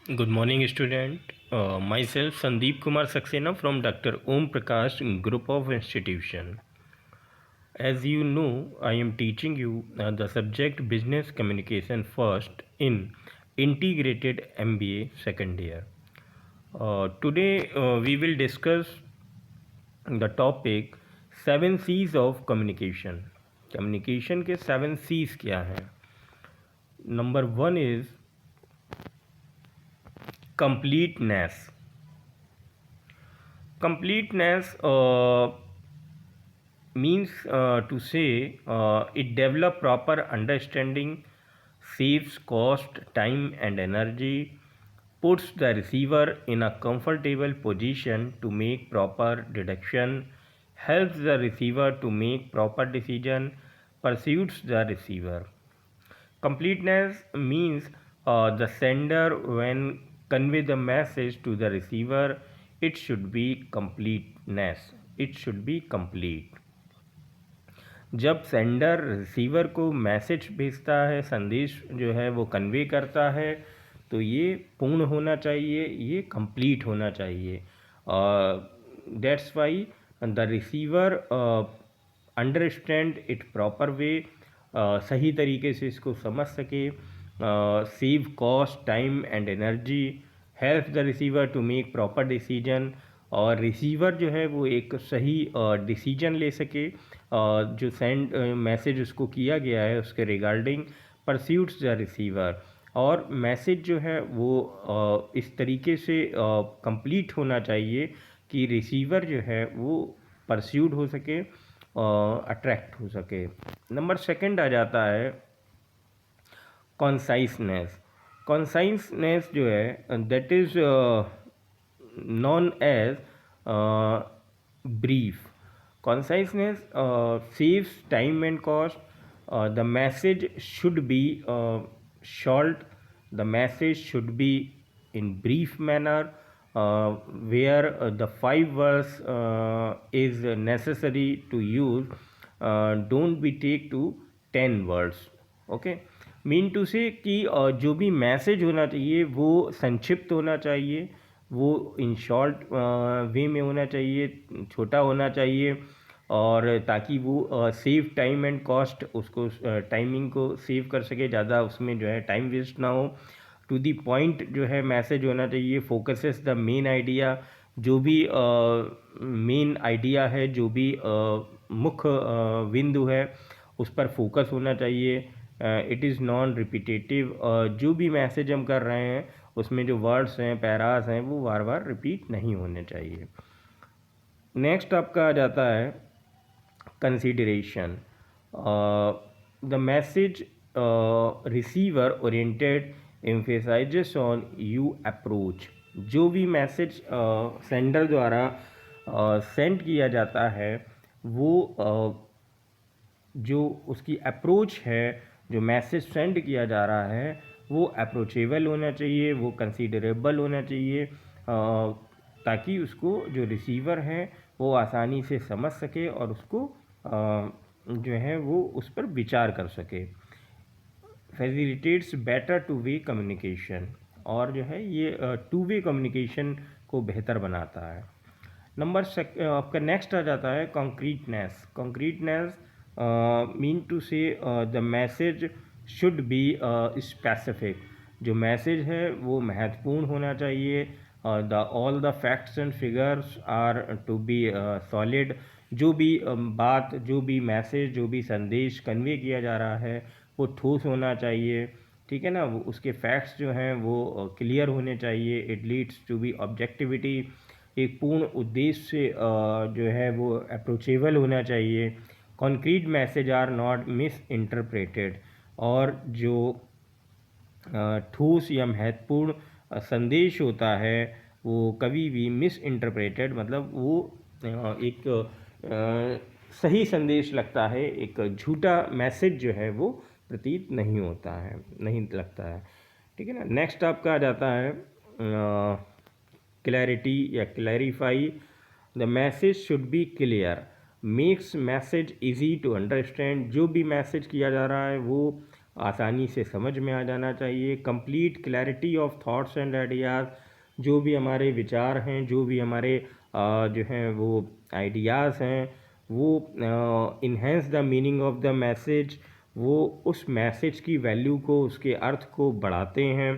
Good morning, student. Myself Sandeep Kumar Saxena from Dr. Om Prakash Group of Institution. As you know, I am teaching you the subject Business Communication first in Integrated MBA second year. Today we will discuss the topic 7 C's of Communication. Communication के 7 C's क्या हैं? Number 1 is completeness. Completeness means to say it develop proper understanding, saves cost, time and energy, puts the receiver in a comfortable position to make proper deduction, helps the receiver to make proper decision, pursues the receiver. Completeness means the sender when convey the message to the receiver, it should be completeness. It should be complete. जब sender receiver को message भेजता है, संदेश जो है वो convey करता है, तो ये पूर्ण होना चाहिए, ये कंप्लीट होना चाहिए. That's why the receiver understand it proper way, सही तरीके से इसको समझ सके, save cost, time and energy, help the receiver to make proper decision, और रिसीवर जो है वो एक सही डिसीजन ले सके जो सेंड मैसेज उसको किया गया है उसके रिगार्डिंग, परस्यूट्स द रिसीवर, और मैसेज जो है वो इस तरीके से कंप्लीट होना चाहिए कि रिसीवर जो है वो परस्यूड हो सके, अट्रैक्ट हो सके. नंबर सेकंड आ जाता है कॉन्साइसनेस. कॉन्साइसनेस जो है that is known as brief. Conciseness saves time and cost. The message should be short. The message should be in brief manner, where the 5 words is necessary to use. Don't be take to 10 words. Okay. Mean to say कि जो भी message होना चाहिए वो संक्षिप्त होना चाहिए, वो इन शॉर्ट वे में होना चाहिए, छोटा होना चाहिए, और ताकि वो सेव टाइम एंड कॉस्ट, उसको टाइमिंग को सेव कर सके, ज़्यादा उसमें जो है टाइम वेस्ट ना हो. टू दी पॉइंट जो है मैसेज होना चाहिए, फोकसेस द मेन आइडिया. जो भी मेन आइडिया है, जो भी मुख्य बिंदु है, उस पर फोकस होना चाहिए. It is non repetitive. जो भी मैसेज हम कर रहे हैं उसमें जो वर्ड्स हैं, पैरास हैं, वो बार बार रिपीट नहीं होने चाहिए. नेक्स्ट आपका आ जाता है consideration. The message receiver oriented emphasises on you approach. जो भी मैसेज सेंडर द्वारा सेंड किया जाता है वो जो उसकी अप्रोच है, जो मैसेज सेंड किया जा रहा है वो अप्रोचेबल होना चाहिए, वो कंसीडरेबल होना चाहिए, ताकि उसको जो रिसीवर है वो आसानी से समझ सके और उसको जो है वो उस पर विचार कर सके. Facilitates better two way communication. और जो है ये टू वे कम्युनिकेशन को बेहतर बनाता है. नंबर आपका नेक्स्ट आ जाता है concreteness. Concreteness mean to say the message should be specific. जो मैसेज है वो महत्वपूर्ण होना चाहिए. The all the facts and figures are to be solid. जो भी बात, जो भी मैसेज, जो भी संदेश कन्वे किया जा रहा है वो ठोस होना चाहिए. ठीक है ना, वो उसके फैक्ट्स जो हैं वो क्लियर होने चाहिए. It leads to be objectivity. एक पूर्ण उद्देश्य से जो है वो अप्रोचेबल होना चाहिए. Concrete message are not misinterpreted. और जो ठोस या महत्वपूर्ण संदेश होता है वो कभी भी मिस इंटरप्रेटेड, मतलब वो एक सही संदेश लगता है, एक झूठा मैसेज जो है वो प्रतीत नहीं होता है, नहीं लगता है. ठीक है ना. नेक्स्ट आपका आ जाता है क्लैरिटी या clarify. The message should be clear, makes message easy to understand. जो भी मैसेज किया जा रहा है वो आसानी से समझ में आ जाना चाहिए। Complete clarity of thoughts and ideas, जो भी हमारे विचार हैं, जो भी हमारे जो हैं वो आइडियाज़ हैं, वो enhance the meaning of the message, वो उस मैसेज की वैल्यू को, उसके अर्थ को बढ़ाते हैं।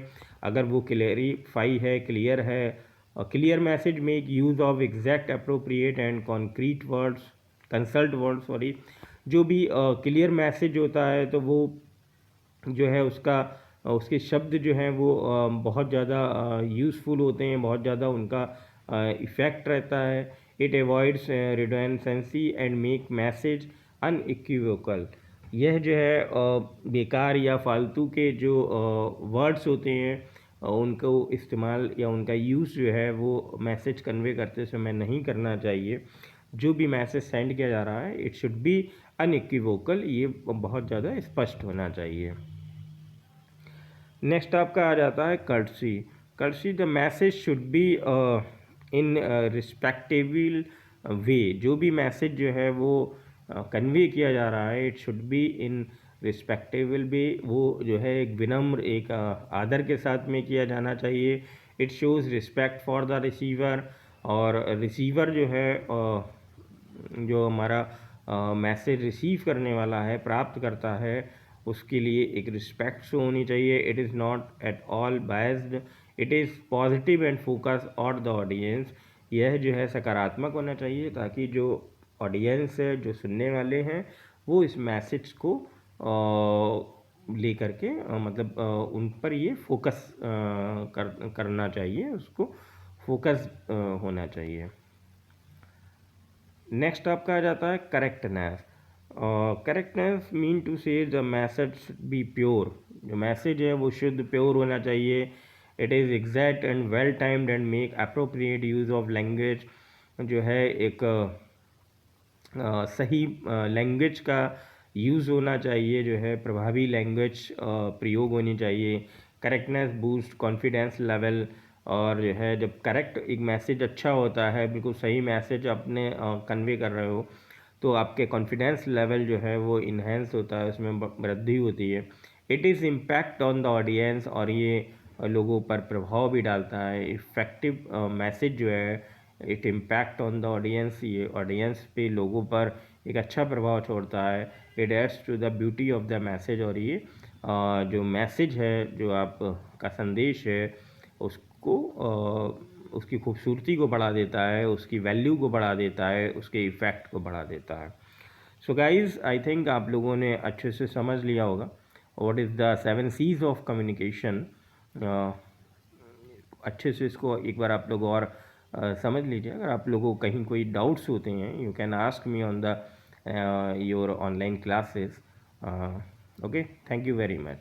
अगर वो क्लेरिफाई है, क्लियर है, clear message make use of exact appropriate and concrete words, consult word sorry. जो भी क्लियर मैसेज होता है तो वो जो है उसका उसके शब्द जो हैं वो बहुत ज़्यादा यूज़फुल होते हैं, बहुत ज़्यादा उनका इफ़ेक्ट रहता है। It avoids redundancy and make message unequivocal. यह जो है बेकार या फालतू के जो वर्ड्स होते हैं उनको इस्तेमाल या उनका यूज़ जो है वो मैसेज कन्वे करते समय नहीं करना चाहिए। जो भी मैसेज सेंड किया जा रहा है इट शुड बी अनइक्विवोकल, ये बहुत ज़्यादा स्पष्ट होना चाहिए। नेक्स्ट आपका आ जाता है courtesy. Courtesy, the message should be in respectable way. जो भी मैसेज जो है वो कन्वे किया जा रहा है it should be in respectable way, वो जो है एक विनम्र, एक आदर के साथ में किया जाना चाहिए। It shows respect for the receiver, और रिसीवर जो है जो हमारा मैसेज रिसीव करने वाला है, प्राप्त करता है, उसके लिए एक रिस्पेक्ट शो होनी चाहिए। It is not at all biased, it is positive and focus on the audience. यह जो है सकारात्मक होना चाहिए ताकि जो ऑडियंस है, जो सुनने वाले हैं, वो इस मैसेज को ले करके मतलब उन पर ये फोकस करना चाहिए, उसको फोकस होना चाहिए। नेक्स्ट आपका आ जाता है correctness. Correctness mean to say the message B pure. जो मैसेज है वो शुद्ध, प्योर होना चाहिए। It is exact and well timed and make appropriate use of language. जो है एक सही लैंग्वेज का यूज़ होना चाहिए, जो है प्रभावी लैंग्वेज प्रयोग होनी चाहिए। करेक्टनेस बूस्ट कॉन्फिडेंस लेवल, और जो है जब करेक्ट एक मैसेज अच्छा होता है, बिल्कुल सही मैसेज अपने कन्वे कर रहे हो, तो आपके कॉन्फिडेंस लेवल जो है वो इन्हेंस होता है, उसमें वृद्धि होती है। It is impact on the audience, और ये लोगों पर प्रभाव भी डालता है। इफ़ेक्टिव मैसेज जो है it impact on the audience, ये ऑडियंस पे, लोगों पर एक अच्छा प्रभाव छोड़ता है। It adds to the beauty of the message, और ये जो मैसेज है, जो आप का संदेश है, उसको उसकी खूबसूरती को बढ़ा देता है, उसकी वैल्यू को बढ़ा देता है, उसके इफ़ेक्ट को बढ़ा देता है। सो गाइज़, आई थिंक आप लोगों ने अच्छे से समझ लिया होगा what is the 7 C's of communication. अच्छे से इसको एक बार आप लोग और समझ लीजिए। अगर आप लोगों को कहीं कोई डाउट्स होते हैं, you can ask me on the your online classes. Okay, thank you very much.